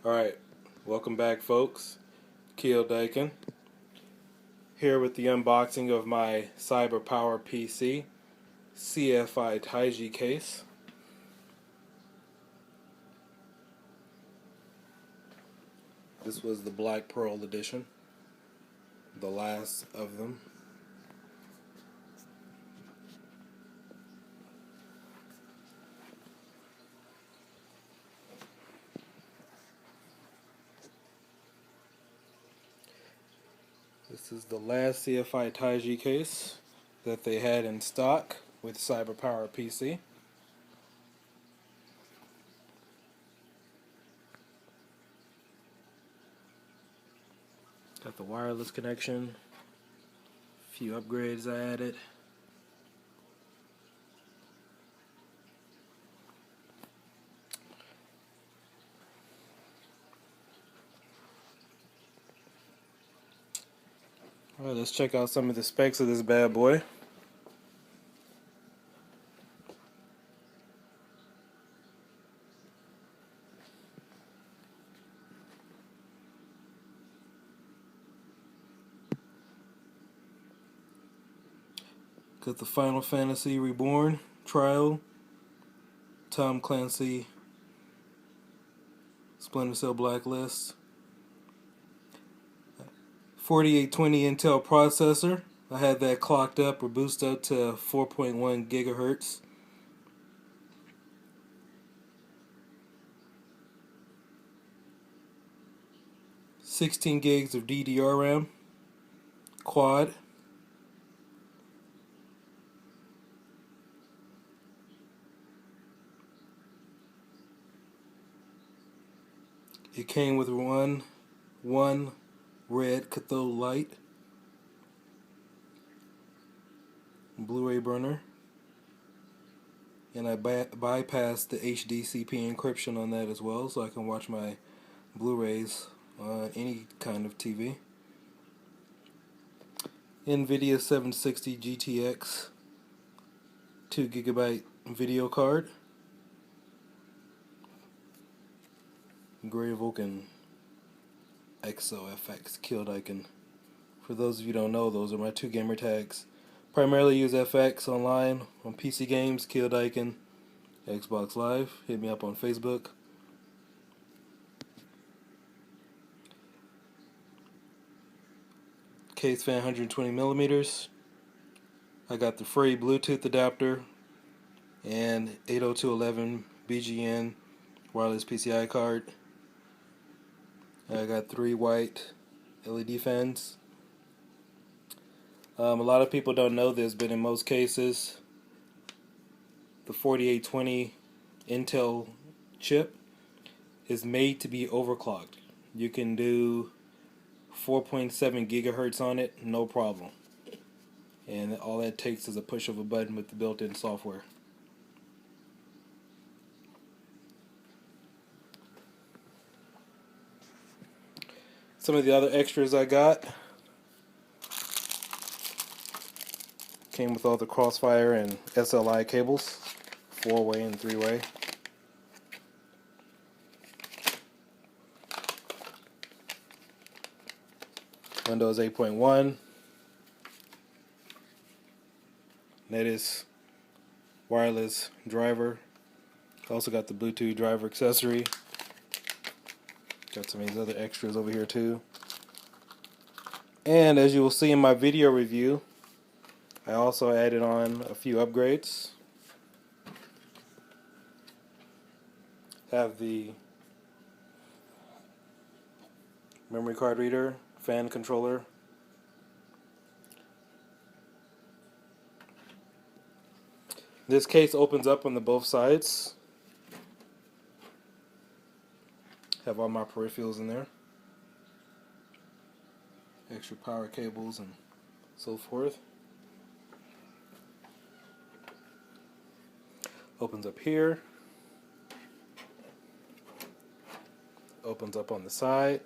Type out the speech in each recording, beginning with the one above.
Alright, welcome back folks. Keel Dakin here with the unboxing of my Cyberpower PC CFI Taiji case. This was the Black Pearl edition, the last of them. This is the last CFI Taiji case that they had in stock with Cyberpower PC. Got the wireless connection, a few upgrades I added. Alright, let's check out some of the specs of this bad boy. Got the Final Fantasy Reborn Trial, Tom Clancy, Splinter Cell Blacklist, 4820 Intel processor. I had that clocked up or boosted up to 4.1 gigahertz. $16 gigs of DDR RAM, quad. It came with one red cathode light, Blu-ray burner, and I bypassed the HDCP encryption on that as well, so I can watch my Blu-rays on any kind of TV. NVIDIA 760 GTX 2GB video card. Gray Vulcan XOFX Keel Dakin. For those of you who don't know, those are my two gamer tags. Primarily use FX online on PC games, Keel Dakin, Xbox Live. Hit me up on Facebook. Case fan 120mm. I got the free Bluetooth adapter and 802.11 BGN wireless PCI card. I got 3 white LED fans. A lot of people don't know this, but in most cases, the 4820 Intel chip is made to be overclocked. You can do 4.7 gigahertz on it, no problem. And all that takes is a push of a button with the built-in software. Some of the other extras I got came with all the Crossfire and SLI cables, 4-way and 3-way. Windows 8.1, Netis wireless driver. Also got the Bluetooth driver accessory. Got some of these other extras over here too. And as you will see in my video review, I also added on a few upgrades. Have the memory card reader, fan controller. This case opens up on the both sides. Have all my peripherals in there. Extra power cables and so forth. Opens up here. Opens up on the side.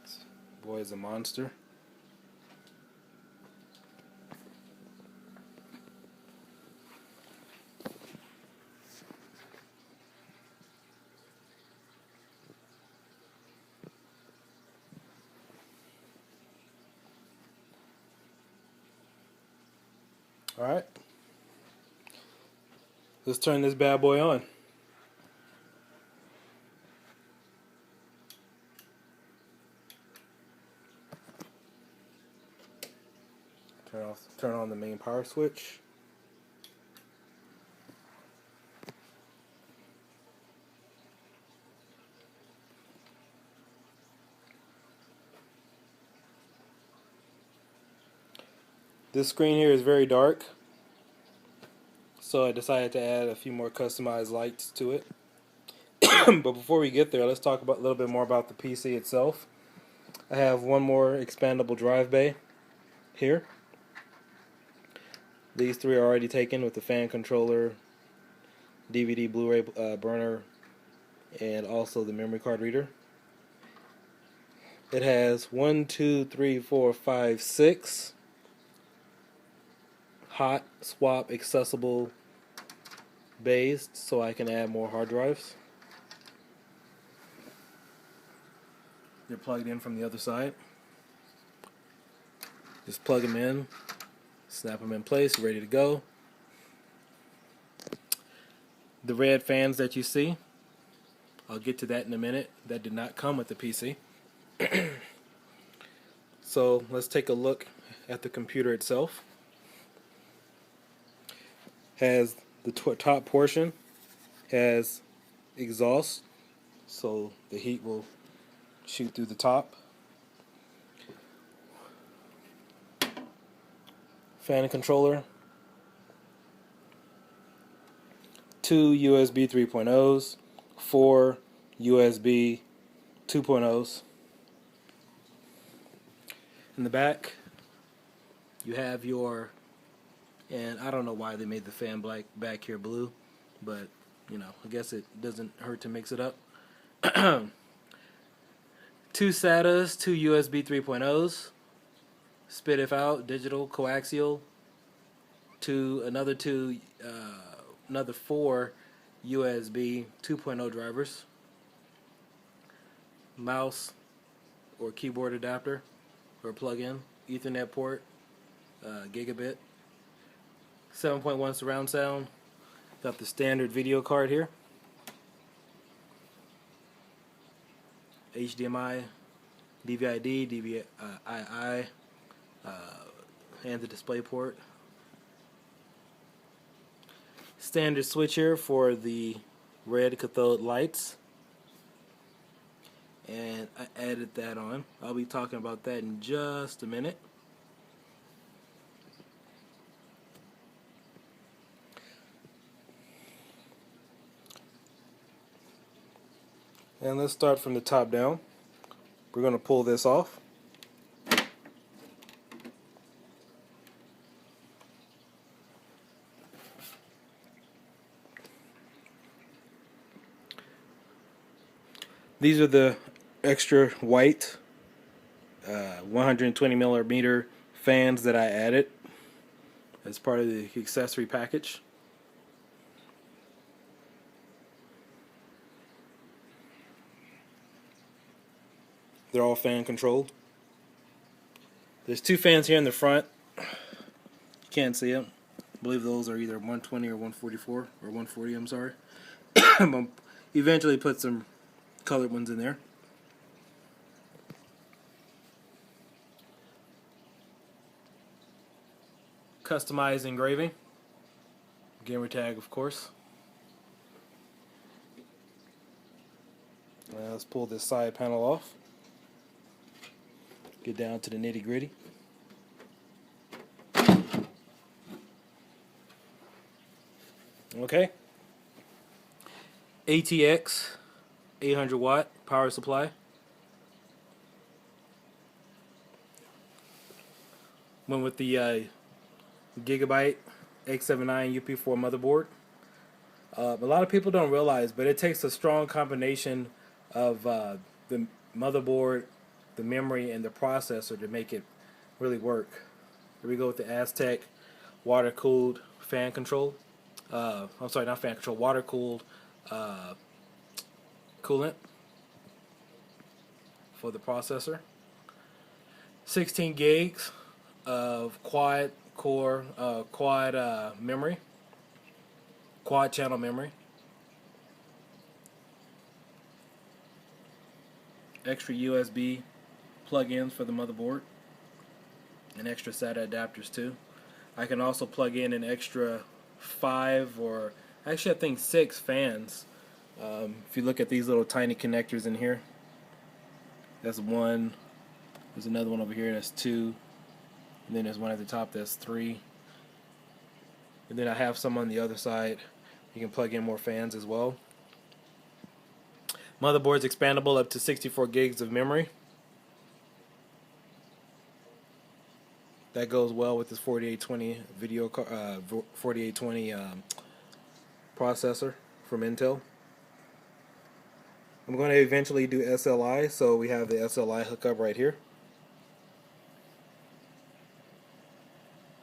This boy is a monster. Alright, let's turn this bad boy on. Turn on the main power switch. This screen here is very dark, so I decided to add a few more customized lights to it. But before we get there, let's talk about a little bit more about the PC itself. I have one more expandable drive bay here. These three are already taken with the fan controller, DVD Blu-ray burner, and also the memory card reader. It has 6 hot swap accessible bays so I can add more hard drives. They're plugged in from the other side. Just plug them in, snap them in place, ready to go. The red fans that you see, I'll get to that in a minute. That did not come with the PC. So let's take a look at the computer itself. Has the top portion has exhaust, so the heat will shoot through the top. Fan controller, 2 USB 3.0s, 4 USB 2.0s. In the back, you have your, and I don't know why they made the fan back here blue, but you know, I guess it doesn't hurt to mix it up. 2 SATAs, 2 USB 3.0s, spit if out, digital, coaxial, another 4 USB 2.0 drivers, mouse or keyboard adapter or plug-in, Ethernet port, gigabit, 7.1 surround sound. Got the standard video card here, HDMI, DVI-D, DVI-I, and the display port. Standard switch here for the red cathode lights, and I added that on. I'll be talking about that in just a minute. And let's start from the top down. We're going to pull this off. These are the extra white 120 millimeter fans that I added as part of the accessory package. They're all fan controlled. There's 2 fans here in the front. You can't see them. I believe those are either 120 or 144 or 140. I'm sorry. Eventually put some colored ones in there. Customized engraving. Gamer tag, of course. Let's pull this side panel off. Get down to the nitty gritty. Okay. ATX 800 watt power supply. Went with the Gigabyte X79 UP4 motherboard. A lot of people don't realize, but it takes a strong combination of the motherboard, the memory, and the processor to make it really work. Here we go with the Aztec water-cooled fan control. I'm sorry, not fan control, water-cooled coolant for the processor. 16 gigs of quad core quad memory, quad channel memory, extra USB plug-ins for the motherboard, and extra SATA adapters too. I can also plug in an extra 5 or actually I think 6 fans. If you look at these little tiny connectors in here, that's 1. There's another one over here, that's 2. And then there's one at the top, that's 3. And then I have some on the other side. You can plug in more fans as well. Motherboard's expandable up to 64 gigs of memory. That goes well with this 4820 4820 processor from Intel. I'm going to eventually do SLI, so we have the SLI hookup right here.